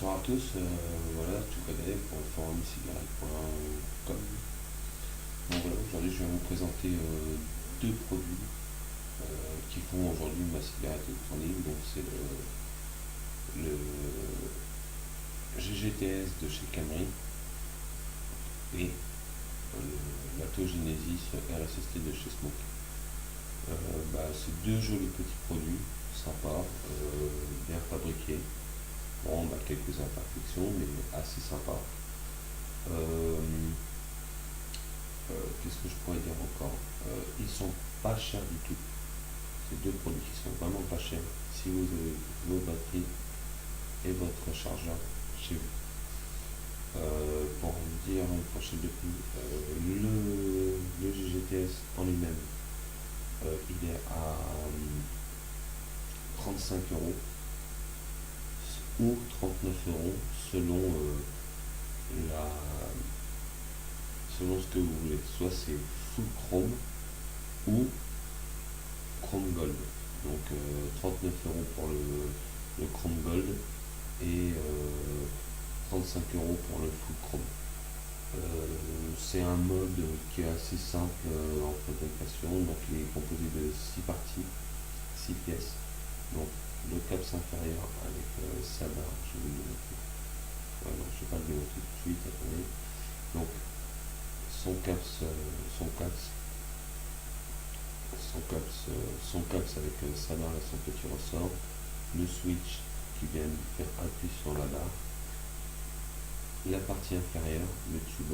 bonsoir à tous, voilà, tu connais pour le forum cigarette.com. Donc voilà, aujourd'hui je vais vous présenter deux produits qui font aujourd'hui ma cigarette électronique. Donc c'est le GGTS de chez Camry et l'Autogenesis RSST de chez Smoke. C'est deux jolis petits produits, sympas, bien fabriqués. Bon, on a quelques imperfections, mais assez sympa. Qu'est-ce que je pourrais dire encore? Ils sont pas chers du tout. Ces deux produits qui sont vraiment pas chers si vous avez vos batteries et votre chargeur chez vous. Pour vous dire une fourchette de prix, le GGTS en lui-même, il est à 35 € ou 39 € selon la selon ce que vous voulez. Soit c'est full chrome ou chrome gold. Donc 39 € pour le chrome gold et 35 € pour le full chrome. C'est un mode qui est assez simple en fabrication. Donc il est composé de 6 parties, 6 pièces. Donc le caps inférieur avec sa barre, je vais le démontrer. Ouais, non, je ne vais pas le démontrer tout de suite, attendez. Donc son caps avec sa barre et son petit ressort, le switch qui vient faire appui sur la barre, la partie inférieure, le tube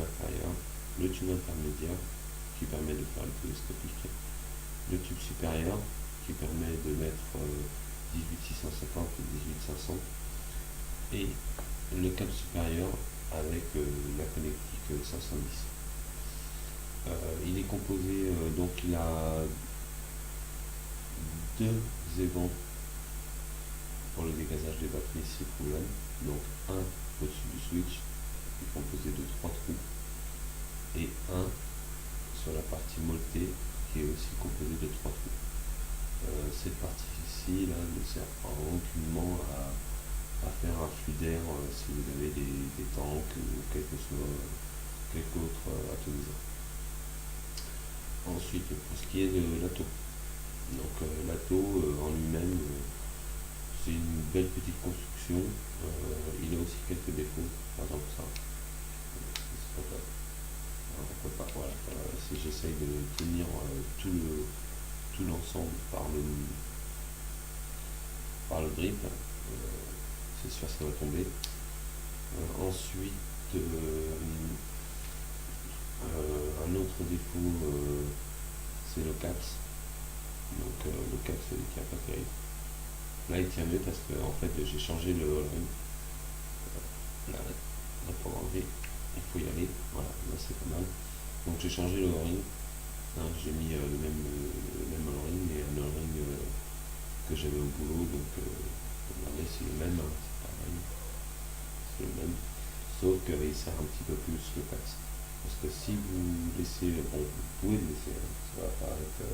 inférieur, le tube intermédiaire qui permet de faire le télescopique, le tube supérieur qui permet de mettre 18650 et 18500 et le câble supérieur avec la connectique 510. Il est composé, donc il a deux évents pour le dégazage des batteries si problème. Donc un au-dessus du switch qui est composé de 3 trous et un sur la partie molletée qui est aussi composé de 3 trous. Cette partie-ci là ne sert aucunement à faire un flux d'air si vous avez des tanks ou quelque autre atomiseur. Ensuite, pour ce qui est de l'ATO, donc l'ATO en lui-même, c'est une belle petite construction. Il a aussi quelques défauts, par exemple ça. On peut pas, voilà, si j'essaye de tenir tout l'ensemble par le grip, c'est sûr ça va tomber. Ensuite, un autre défaut, c'est le caps. Donc le caps il tient pas terrible. Là il tient mieux parce que en fait j'ai changé le all-ring. Là pour l'enlever, il faut y aller. Voilà, là c'est pas mal. Donc j'ai changé le all-ring. J'ai mis le même all-ring, mais un all-ring que j'avais au boulot. Donc regardez, c'est le même, c'est pareil. C'est le même. Sauf qu'il sert un petit peu plus le caps. Parce que si vous laissez, bon, vous pouvez le laisser, ça va pas être,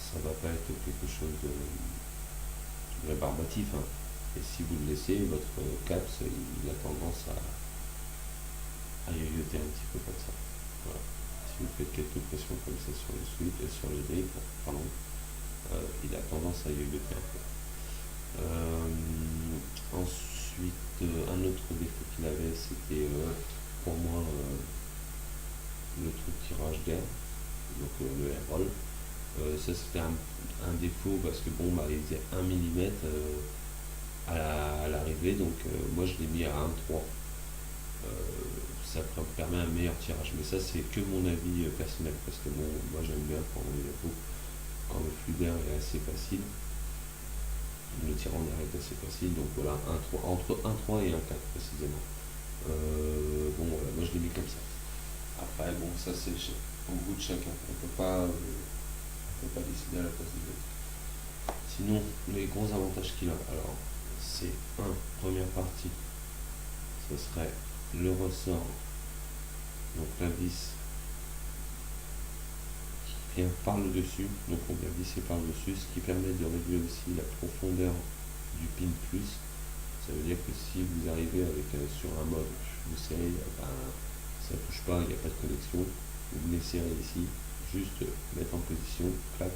ça va pas être quelque chose de rébarbatif, et si vous le laissez, votre caps, il a tendance à yoyoter un petit peu comme ça. Voilà. Si vous faites quelques pressions comme ça sur le switch et sur le grip, il a tendance à yoyoter un peu. Ensuite, un autre défaut qu'il avait, c'était pour moi le truc tirage d'air, donc le air roll. Ça c'était un défaut parce que bon, il faisait 1 mm à l'arrivée, donc moi je l'ai mis à 1,3. Ça permet un meilleur tirage, mais ça c'est que mon avis personnel, parce que bon, moi j'aime bien quand le flux d'air est assez facile, le tirant d'air est assez facile, donc voilà, entre 1,3 et 1,4 précisément. Bon voilà, moi je l'ai mis comme ça. Après bon, ça c'est au goût de chacun, on peut pas décider à la place des autres. Sinon, les gros avantages qu'il a, alors c'est première partie, ce serait le ressort, donc la vis qui vient par le dessus, donc on vient visser par le dessus, ce qui permet de régler aussi la profondeur du pin plus. Ça veut dire que si vous arrivez avec sur un mode, vous serrez, ça touche pas, il n'y a pas de connexion, vous venez serrer ici, juste mettre en position, clac,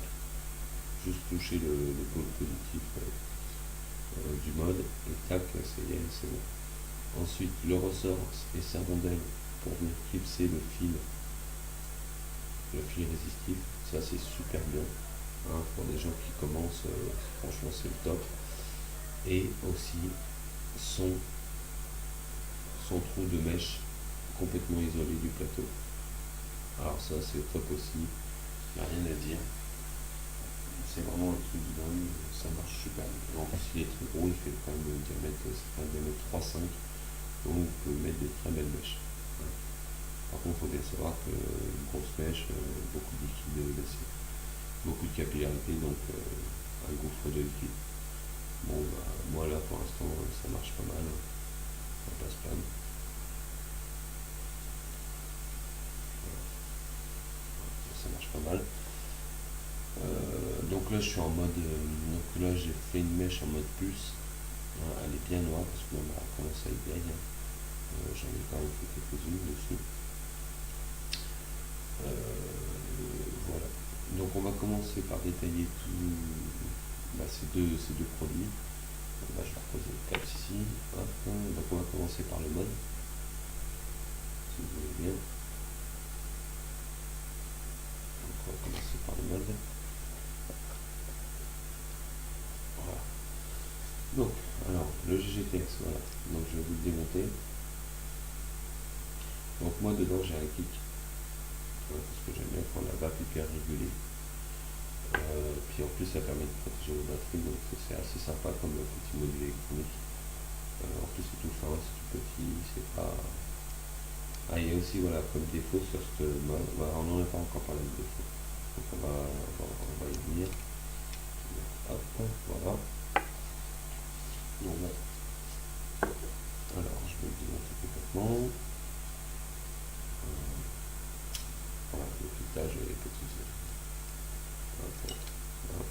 juste toucher le pôle positif du mode, et tac, c'est bon. Ensuite, le ressort et sa rondelle pour venir clipser le fil résistif, ça c'est super bien, hein, pour des gens qui commencent, franchement c'est le top. Et aussi son trou de mèche complètement isolé du plateau. Alors ça c'est top aussi, il n'y a rien à dire. C'est vraiment un truc de dingue, ça marche super bien. En plus il est très gros, il fait quand même un diamètre 3,5, donc vous pouvez mettre des très belles mèches. Par contre il faut bien savoir qu'une grosse mèche, beaucoup de liquide, beaucoup de capillarité, donc un gouffre de liquide. Bon moi là pour l'instant ça marche pas mal, ça passe pas. Ça marche pas mal. Donc là je suis en mode, donc là j'ai fait une mèche en mode plus, elle est bien noire parce que même elle commence à être vieille, j'en ai quand même fait quelques-unes dessus. Voilà, donc on va commencer par détailler ces deux produits. Là, je vais reposer le caps ici. Hop. Donc on va commencer par le mode, si vous voulez bien. Donc on va commencer par le mode. Voilà. Donc, alors, le GGTS, voilà. Donc je vais vous le démonter. Donc moi dedans j'ai un kick. Parce que j'aime bien quand la vape hyper régulée. Puis en plus ça permet de protéger vos batteries, donc c'est assez sympa comme petit module électronique. En plus c'est tout fin, c'est tout petit, c'est pas... Ah, il y a aussi, voilà, comme défaut sur ce mode, voilà, on n'en a pas encore parlé de défaut, donc on va y venir. Hop, voilà. Donc là, alors je vais le démonter complètement. Voilà, le filetage est petit. Hop, voilà.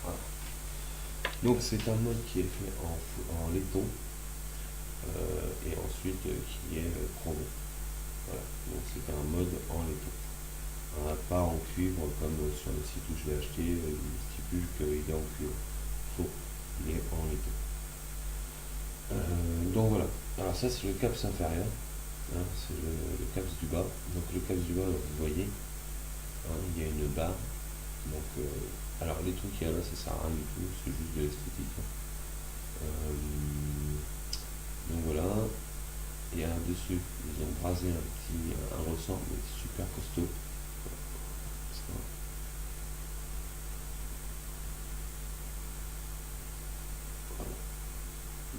Voilà. Donc c'est un mode qui est fait en laiton et ensuite qui est chromo. Voilà, donc c'est un mode en laiton. Pas en cuivre comme sur le site où je l'ai acheté, il stipule qu'il est en cuivre. Faux, il est en laiton. Donc voilà, alors ça c'est le caps inférieur, hein, c'est le caps du bas. Donc le caps du bas, vous voyez, hein, il y a une barre. Donc, alors les trucs qu'il y a là, ça sert à rien du tout, c'est juste de l'esthétique. Donc voilà, et dessus, ils ont brasé un ressort, mais super costaud. Voilà.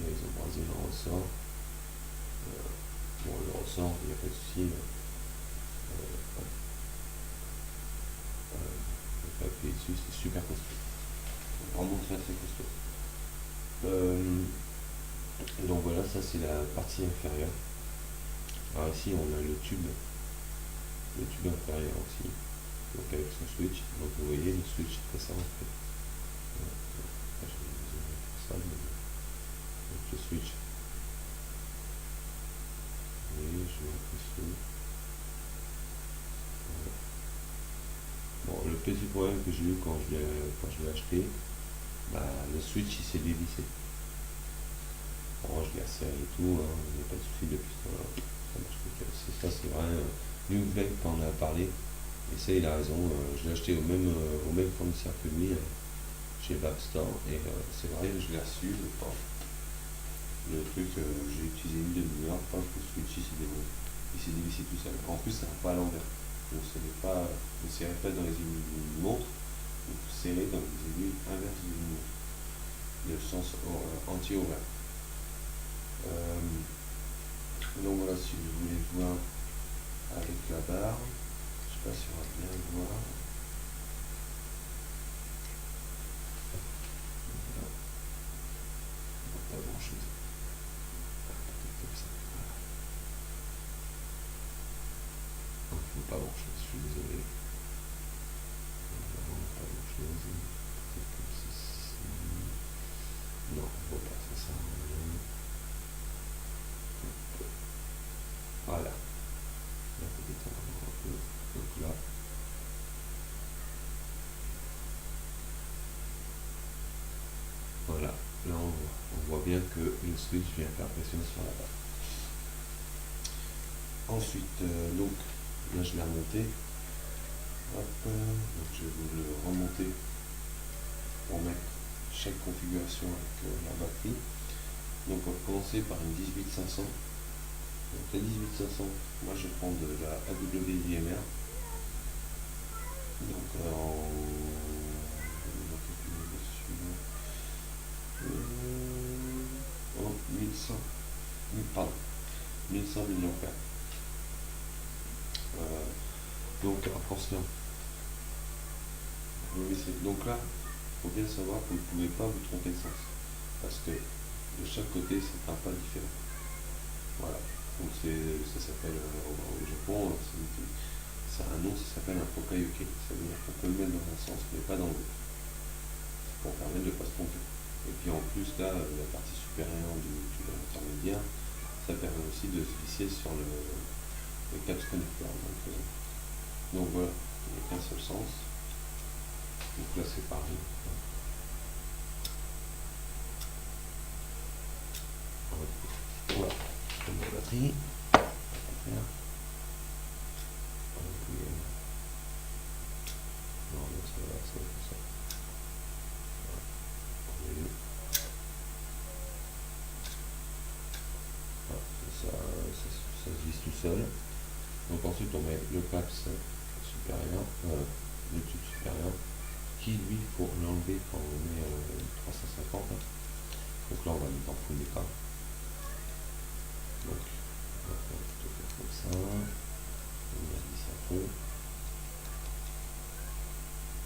Là, ils ont brasé un ressort. Bon, le ressort, il n'y a pas de souci. On peut appuyer dessus, c'est super costaud. Vraiment très très costaud. Donc voilà, ça c'est la partie inférieure. Alors ici on a le tube inférieur aussi, donc avec son switch. Donc vous voyez le switch c'est ça en fait. Donc le switch. Vous voyez, je vais impressionner. Bon, le petit problème que j'ai eu quand je l'ai acheté, le switch il s'est dévissé. Bon, je l'ai resserré et tout, hein, il n'y a pas de souci depuis ce temps-là. Ça c'est vrai. New Vape en a parlé, et ça il a raison. Je l'ai acheté au même fournisseur que lui, chez Vape Store, et c'est vrai, je l'ai reçu, le truc, j'ai utilisé une demi-heure, le switch il s'est dévissé tout seul. En plus, ça va pas à l'envers. Donc ne serrez pas dans les aiguilles d'une montre, vous serrez dans les aiguilles inverses d'une montre, de sens anti-horaire. Donc voilà, si vous voulez voir avec la barre, je sais pas si on va bien voir. Voilà. Pas grand chose. pas grand chose, je suis désolé. Vraiment pas grand chose. Peut-être comme ceci. Non, on voit pas, ça sert à rien. Voilà. Là, peut-être on va voir un peu. Donc là. Voilà. Là, on voit bien que le switch vient faire pression sur la barre. Ensuite, donc, là, je l'ai remonté. Hop, donc je vais vous le remonter pour mettre chaque configuration avec la batterie. Donc on va commencer par une 18500. Donc la 18500, moi je prends de la AWVMR. Donc en 1100, pardon, 1100 mAh. Donc attention. Donc là, il faut bien savoir que vous ne pouvez pas vous tromper de sens. Parce que de chaque côté, c'est un pas différent. Voilà. Donc ça s'appelle, au Japon, ça a un nom, ça s'appelle un pokayoke. Ça veut dire qu'on peut le mettre dans un sens, mais pas dans l'autre. Pour permettre de ne pas se tromper. Et puis en plus, là, la partie supérieure du tube intermédiaire, ça permet aussi de se visser sur le caps connecteur. Donc voilà, il n'y a qu'un seul sens. Donc là, c'est pareil. Voilà, je mets la batterie. Non, mais ça va, ça. Ça se visse tout seul. Donc ensuite on met le caps supérieur, le tube supérieur, qui lui faut l'enlever quand on met 350. Donc là on va le mettre en full écart. Donc on va plutôt faire comme ça. On va visser un peu.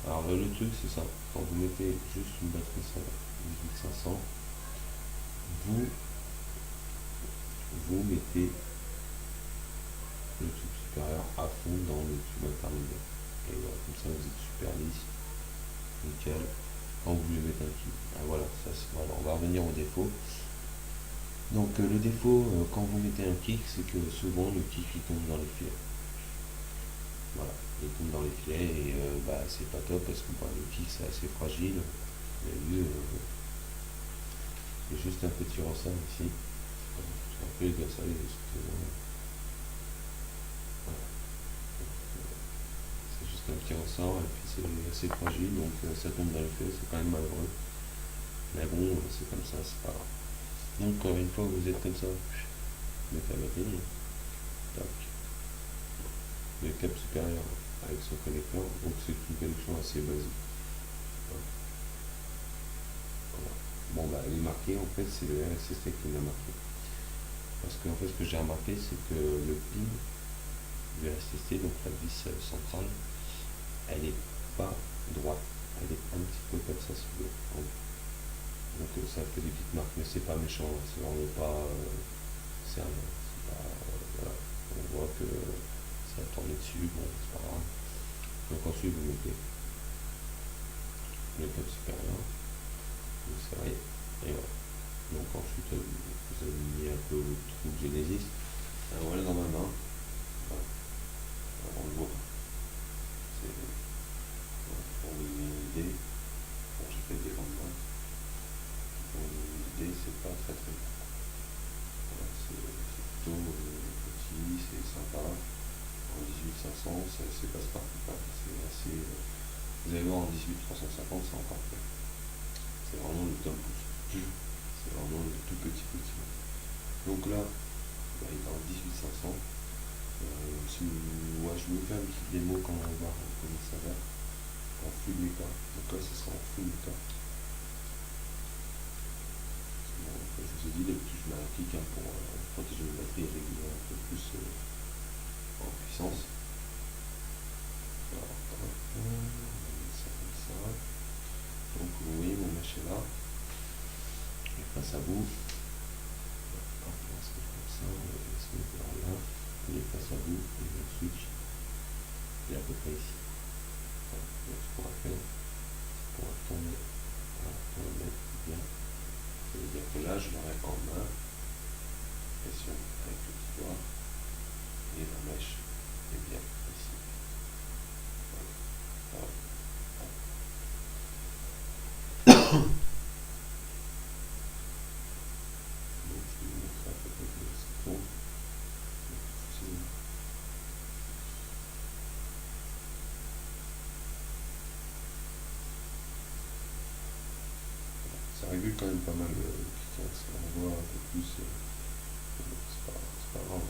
Alors le truc c'est ça, quand vous mettez juste une batterie 18500, vous mettez le tube supérieur à fond dans le tube intermédiaire. Et voilà, comme ça vous êtes super lisse, nickel. Quand vous voulez mettre un tube. Ah, voilà, voilà, on va revenir au défaut. Donc le défaut quand vous mettez un kick, c'est que souvent le kick il tombe dans les filets. Voilà, il tombe dans les filets et c'est pas top parce que le kick c'est assez fragile. Vous avez vu, il y a juste un petit ressort ici. Après il doit s'aller c'est juste un petit ressort et puis c'est assez fragile donc ça tombe dans les filets, c'est quand même malheureux. Mais bon, c'est comme ça, c'est pas grave. Donc une fois que vous êtes comme ça, vous mettez la batterie, tac, le cap supérieur avec son connecteur, donc c'est une connexion assez basique. Voilà. Bon elle est marquée, en fait c'est le RSST qui l'a marqué. Parce que en fait ce que j'ai remarqué c'est que le pin du RSST, donc la vis centrale, elle est pas droite, elle est un petit peu comme ça sur le haut. Donc ça fait des petites marques, mais c'est pas méchant, c'est vraiment pas sérieux. Voilà. On voit que ça a tourné dessus, bon c'est pas grave. Donc ensuite vous mettez le cap supérieur, vous serrez, et voilà. Donc ensuite vous alignez un peu le trou Genesis. Alors voilà dans ma main. Voilà. Alors, on le voit. Pour vous donner une idée, bon, j'ai fait des grandes mains. Pour vous donner une idée, c'est pas très très bon. Voilà, c'est plutôt petit, c'est sympa. En 18500, c'est passe-partout. C'est assez. Vous allez voir en 18350, c'est encore pire. C'est vraiment le top. C'est vraiment le tout petit. Donc là, il est en 18500. Je vous fais un petit démo quand on va voir comment ça va. En full méca. Donc là, ce sera en full méca. Bon, je vous ai dit, d'habitude, je mets un kick pour protéger la batterie et réguler un peu plus en puissance. Alors, on va mettre ça comme ça. Donc vous voyez mon mesh est là. Et face à vous. On va se mettre comme ça, on va se mettre par là. Il est face à vous et je switch. quand même pas mal qui on voit un peu plus. C'est pas grave.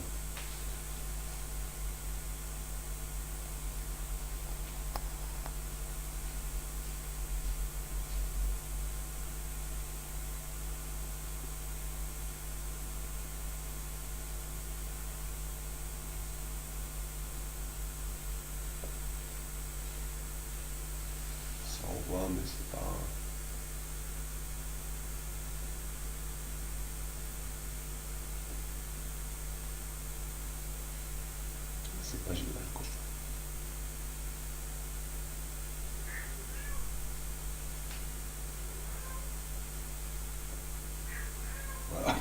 Ça envoie, mais c'est pas. C'est pas génial quoi. Voilà.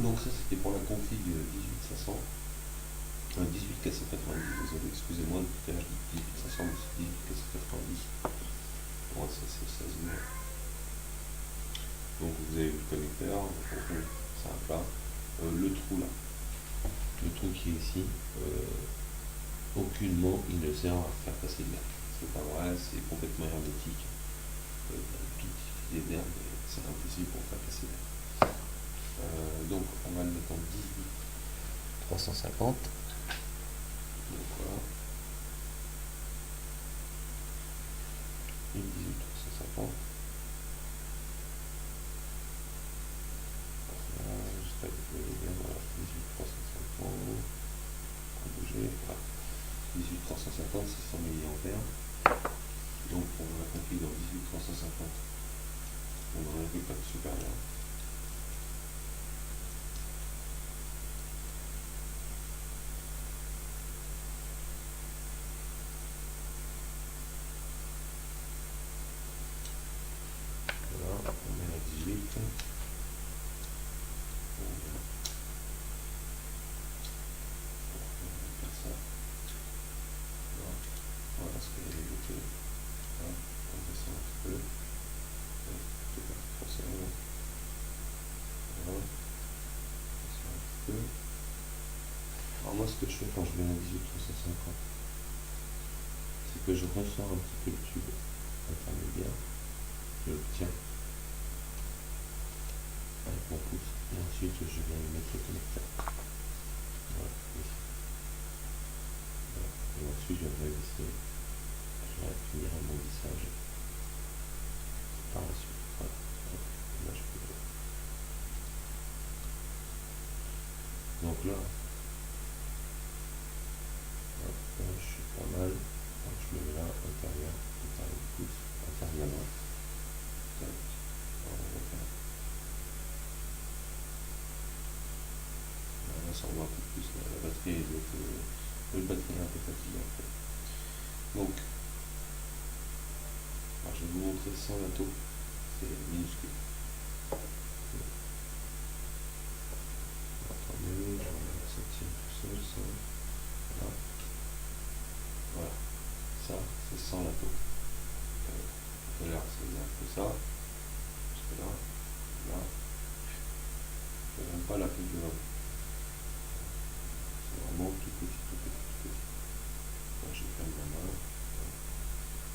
Donc ça c'était pour la config 18500. 18490, désolé, excusez-moi, tout à l'heure je dis 18500, mais c'est 18490. Bon, ça c'est 16 000. Donc vous avez le connecteur, c'est un plat. Le trou là, le trou qui est ici, aucunement il ne sert à faire passer de l'air. C'est pas vrai, c'est complètement hermétique. Il y a tout petit d'air, mais c'est impossible pour faire passer l'air. Donc on va le mettre en 18 350. Donc voilà. Une 18 350. J'espère que vous voyez bien. Voilà. 18 350. On va bouger. Voilà. 18 350, c'est 100 mA. Donc on va configurer dans 18 350. On n'en avait pas de supérieur. On met à 18. On va faire ça. Voilà ce qu'il y a bloqué. On descend un petit peu. C'est pas trop serré. Voilà. On descend un petit peu. Alors moi ce que je fais quand je mets à 18 350, c'est que je ressors un petit peu le tube intermédiaire. Je le tiens avec mon pouce et ensuite je viens y mettre le connecteur. Voilà, ici. Voilà. Et ensuite je vais visser, je vais finir mon vissage par la suite. Voilà. Là, je peux... Donc là, hop, je suis pas mal. Donc je me mets là, intérieur du pouce, intérieur droit. Là, ça envoie un peu plus. La batterie est le batterie est un peu fatiguée en fait. Donc, alors, je vais vous montrer sans la taupe. C'est minuscule. Attendez, ça tient tout seul, ça. Voilà. Voilà. Ça, c'est sans la taupe. Tout à l'heure, ça faisait un peu ça. Parce que là, je ne même pas la pile de l'homme. C'est vraiment tout petit, tout petit, tout petit. Là, je ferme ma main.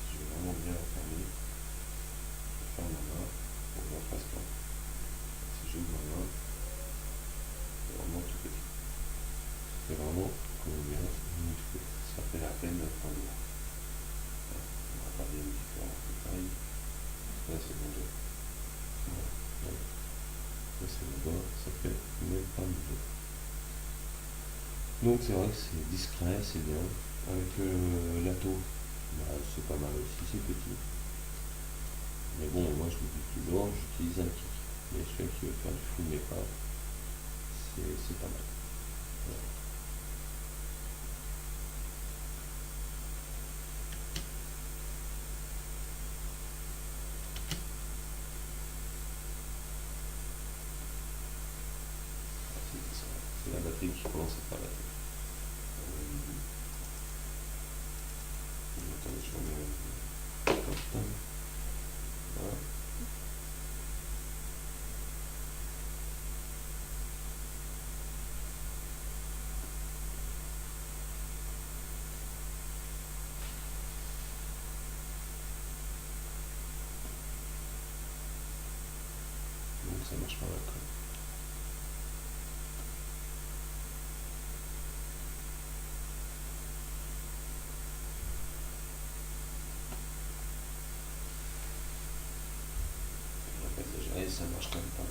Je vais vraiment bien la fermer. Je ferme ma main. On voit presque pas. Si j'ouvre ma main, c'est vraiment tout petit. C'est vraiment, comment dire, minuscule. Ça fait la peine d'être en doigt. On va regarder une différence de taille. Là, c'est mon doigt. Voilà. Là, c'est mon doigt. Ça fait même pas mon doigt. Donc c'est vrai que c'est discret, c'est bien. Avec l'atto, bah, c'est pas mal aussi, c'est petit. Mais bon, moi je me dis toujours, j'utilise un kick. Mais celui qui veut faire du full méca, c'est pas mal. Voilà. C'est la batterie qui commence à faire la tête. Attendez, je remets voilà. quand même pas mal.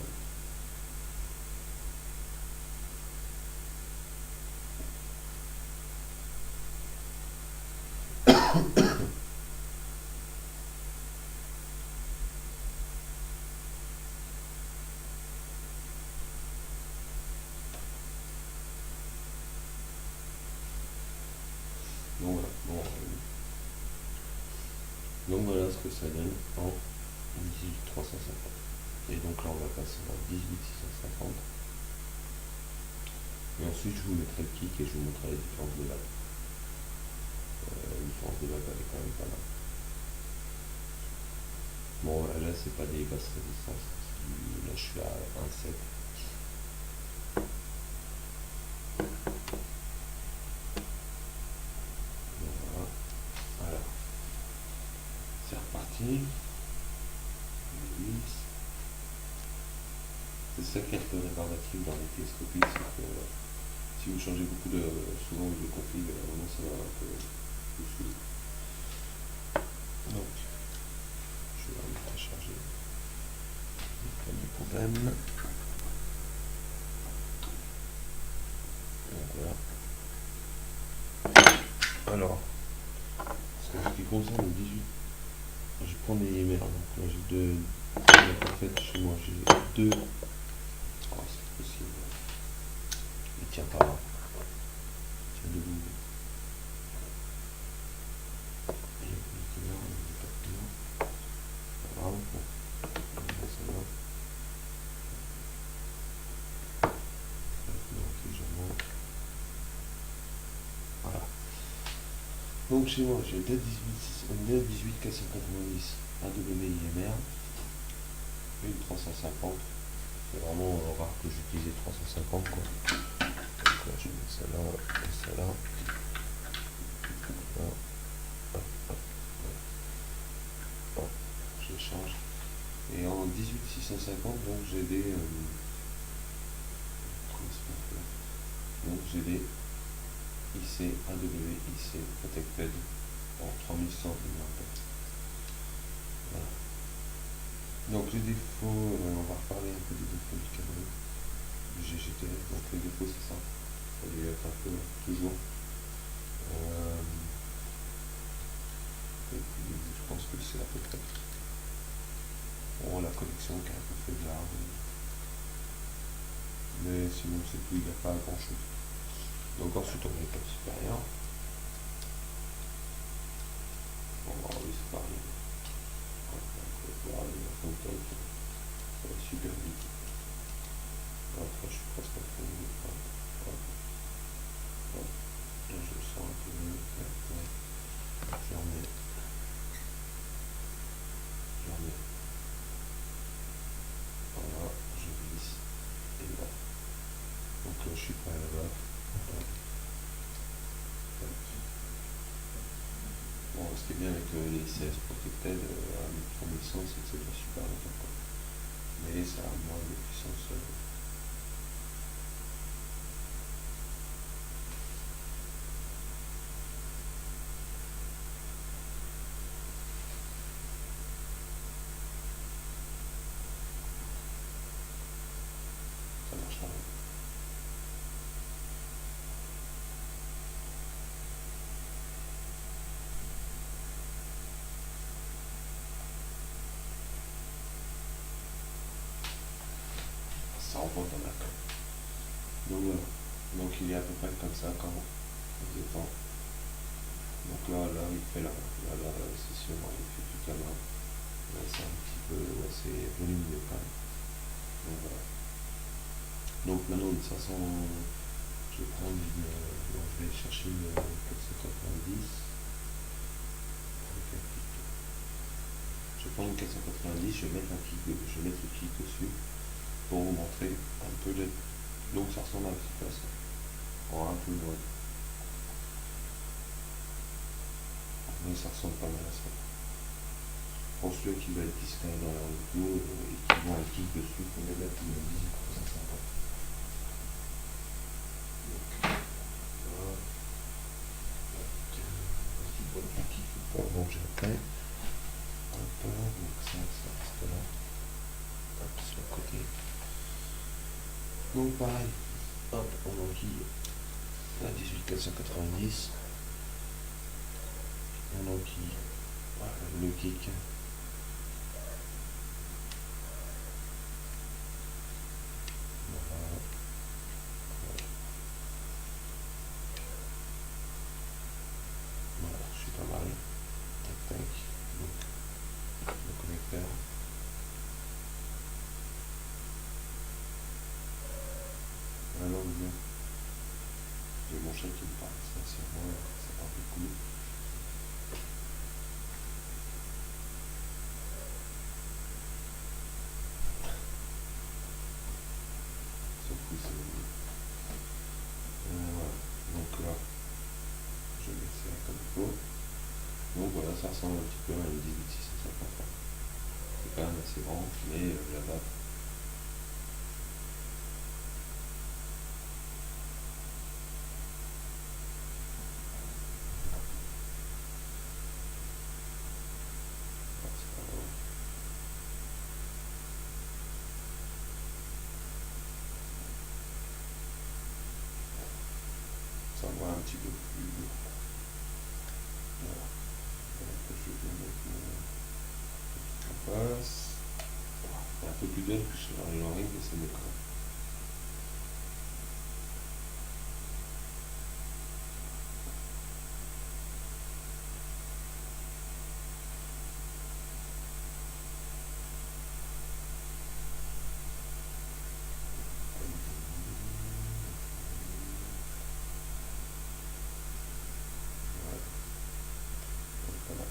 Donc voilà, bon, donc voilà ce que ça donne en 18350. Et donc là on va passer en 18650. Et ensuite je vous mettrai le kick et je vous montrerai la différence de balle. La différence de balle elle est quand même pas mal. Bon voilà, là c'est pas des basses résistances, là je suis à 1,7. Voilà, c'est reparti. C'est ça qui est un peu rébarbatif dans les télescopiques, c'est que si vous changez beaucoup souvent de config, à un moment ça va un peu vous saouler. Donc, je vais remettre à charger. Pas de problème. Donc voilà. Alors, en ce qui concerne le 18, je prends des merdes. Donc là j'ai deux. En fait, chez moi j'ai deux. Oh, c'est possible. Il tient pas. Il tient debout. Voilà. Donc chez moi j'ai deux 18 490 AWIMR, une 350. C'est vraiment rare que j'utilise 350 quoi. Donc là je mets celle-là et celle-là. Voilà. Je change. Et en 18650 donc j'ai des donc j'ai des IC AW IC Protected en 3100 mAh. Voilà. Donc les défauts, on va reparler un peu des défauts du câble du GGTS. Donc les défauts c'est ça, ça doit être un peu toujours. Et puis je pense que c'est à peu près. Bon, la connexion qui est un peu faiblarde. Mais sinon c'est tout, il n'y a pas grand chose. Donc ensuite on met le cap supérieur. Bon, oui c'est pareil. Ça va super vite. Après je suis presque à fond. Là je le sens un peu mieux. Je remets. Voilà, je glisse. Et là. Donc là je suis prêt là-bas. Bon, ce qui est bien avec les CS Protected à 3100, c'est que c'est pas super longtemps quoi. Mais ça a moins de puissance. Ça marche pas. Ça envoie dans la corde. Donc voilà. Donc il est à peu près comme ça quand on détend. Donc là il fait là. Là c'est sûr, il fait tout à l'heure. Là c'est un petit peu. Ouais, c'est volumineux quand même. Donc voilà. Donc maintenant une 500. Je vais prendre une. Bon, je vais chercher une 490. Je vais prendre une 490, je vais mettre le kick dessus pour vous montrer un peu de. Donc ça ressemble un petit peu à ça. En un peu moins. Mais ça ressemble pas mal à ça. Pour ceux qui veulent être discrets dans leur vidéo et qui vont un kick dessus, il faut mettre une 1850. Bon, j'ai après. Donc ça reste là. Hop, sur le côté. Donc pareil, hop, on enquille à 18490. On enquille le kick. Voilà. Voilà, je suis pas mal. Tac tac. Donc le connecteur. Alors bien. J'ai mon chat qui me parle, ça c'est moi, ça part du coup. Sauf que c'est... voilà. Donc là, je mets ça comme il faut. Donc voilà, ça ressemble un petit peu à une 18650. C'est quand même assez grand, mais la date. C'est pas grave. Ça va un petit peu plus lourd. Voilà. Je vais bien mettre mon passe. Un peu plus belle que chez l'oreille, mais c'est mieux quand même. Voilà.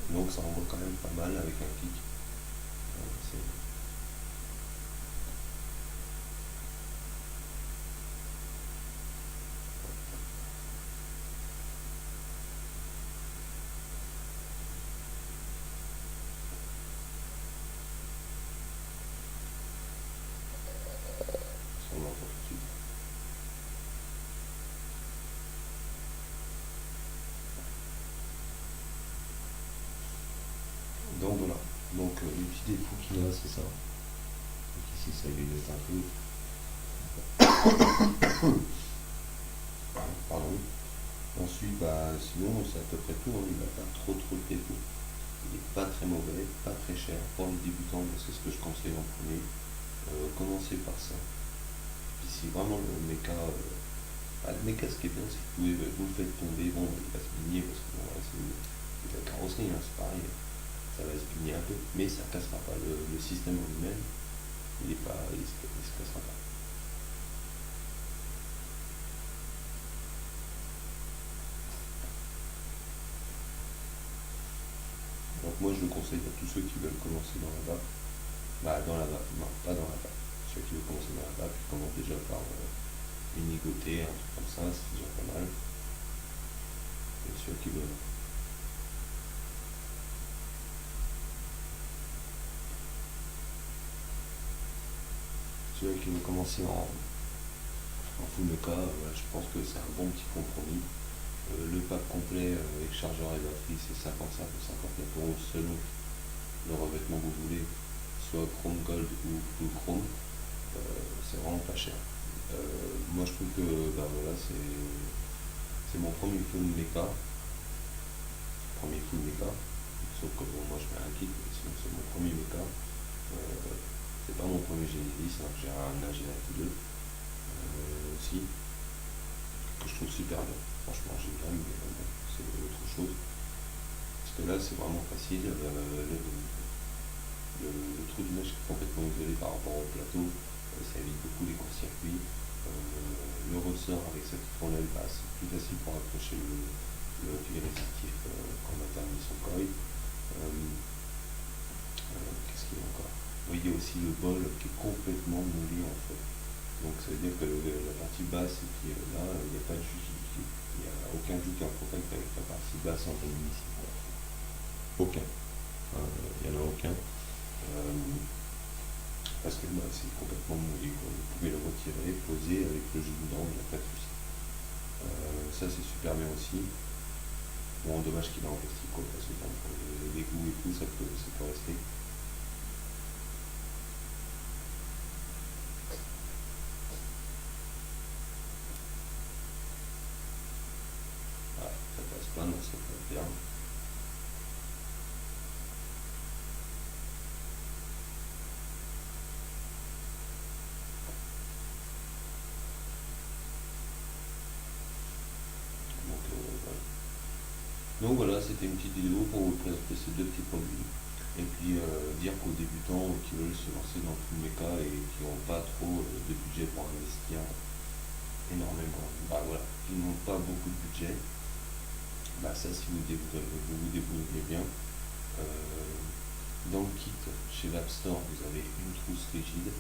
Donc ça envoie quand même pas mal avec un kick. C'est on l'entend tout de suite. Donc voilà. Donc le petit défaut qu'il a, c'est ça. Donc ici ça grignote un peu. Pardon. Ensuite, sinon c'est à peu près tout, hein. Il n'a pas trop de défauts. Il n'est pas très mauvais, pas très cher. Pour les débutants, c'est ce que je conseille en premier. Commencez par ça. Puis si vraiment le méca, ce qui est bien, c'est que vous le faites tomber, bon, il va se pigner parce que bon, voilà, c'est de la carrosserie, hein, c'est pareil, ça va se pigner un peu, mais ça cassera pas. Le système en lui-même, il se cassera pas. Donc moi je le conseille à tous ceux qui veulent commencer dans la vape. Non, pas dans la vape. Ceux qui veulent commencer dans la vape, ils commencent déjà par une nigotée, un truc comme ça, c'est déjà pas mal. Et ceux qui veulent commencer en full mecha, je pense que c'est un bon petit compromis. Le pack complet avec chargeur et batterie, c'est 55 ou 59 € selon le revêtement que vous voulez, soit Chrome Gold ou Blue Chrome. C'est vraiment pas cher. Moi je trouve que voilà, c'est mon premier full mecha. Sauf que bon, moi je mets un kit, mais sinon c'est mon premier mecha. C'est pas mon premier Genesis, hein. J'ai un AG2 aussi, que je trouve super bien. Franchement génial, mais bon, c'est autre chose. Parce que là c'est vraiment facile. Le trou de neige est complètement isolé par rapport au plateau, ça évite beaucoup les courts-circuits. Le ressort avec cette tournelle, c'est plus facile pour accrocher le fil résistif quand on a terminé son coil. Qu'est-ce qu'il y a encore? Oui, il y a aussi le bol qui est complètement moulé en fait. Donc ça veut dire que la partie basse qui est là, il n'y a pas de jus. Il n'y a aucun jus qui est en contact avec la partie basse en ici. Aucun. Il n'y en a aucun. parce que bah, c'est complètement mouillé, quoi. Vous pouvez le retirer, poser avec le jus dedans, il n'y a pas de souci. Ça c'est super bien aussi. Bon, dommage qu'il est en plastique, quoi, parce que bon, pour les goûts et tout, ça peut rester. Ah, ça passe pas, non, ça peut bien. Donc, voilà. Donc voilà, c'était une petite vidéo pour vous présenter ces deux petits produits. Et puis dire qu'aux débutants qui veulent se lancer dans tous les cas et qui n'ont pas trop de budget pour investir énormément, bah voilà, qui n'ont pas beaucoup de budget, bah ça si vous débrouillez bien. Dans le kit chez l'App Store, vous avez une trousse rigide,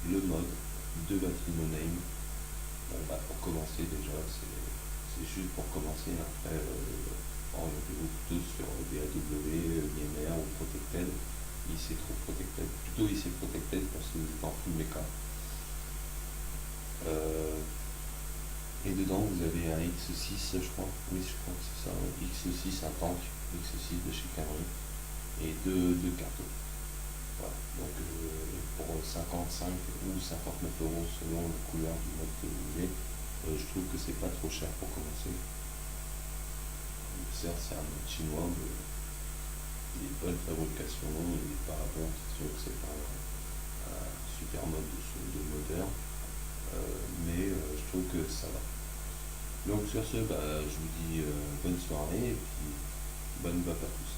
le mode, deux batteries no name. Bon bah pour commencer déjà, c'est juste pour commencer. Après, orientez-vous plutôt sur DAW, VMware ou Protected. IC trop Protected, plutôt IC Protected pour si vous êtes en full mecha. Et dedans vous avez un X6 je crois, oui je crois que c'est ça, X6, un tank X6 de chez Camry et deux cartons. Voilà. Donc pour 55 ou 59 € selon la couleur du mode que vous voulez, je trouve que c'est pas trop cher pour commencer. Certes c'est un mode chinois, mais il est de bonne fabrication, il est pas bon, c'est sûr que c'est pas un super mode de modeur, mais je trouve que ça va. Donc sur ce, bah, je vous dis bonne soirée et puis bonne vape à tous.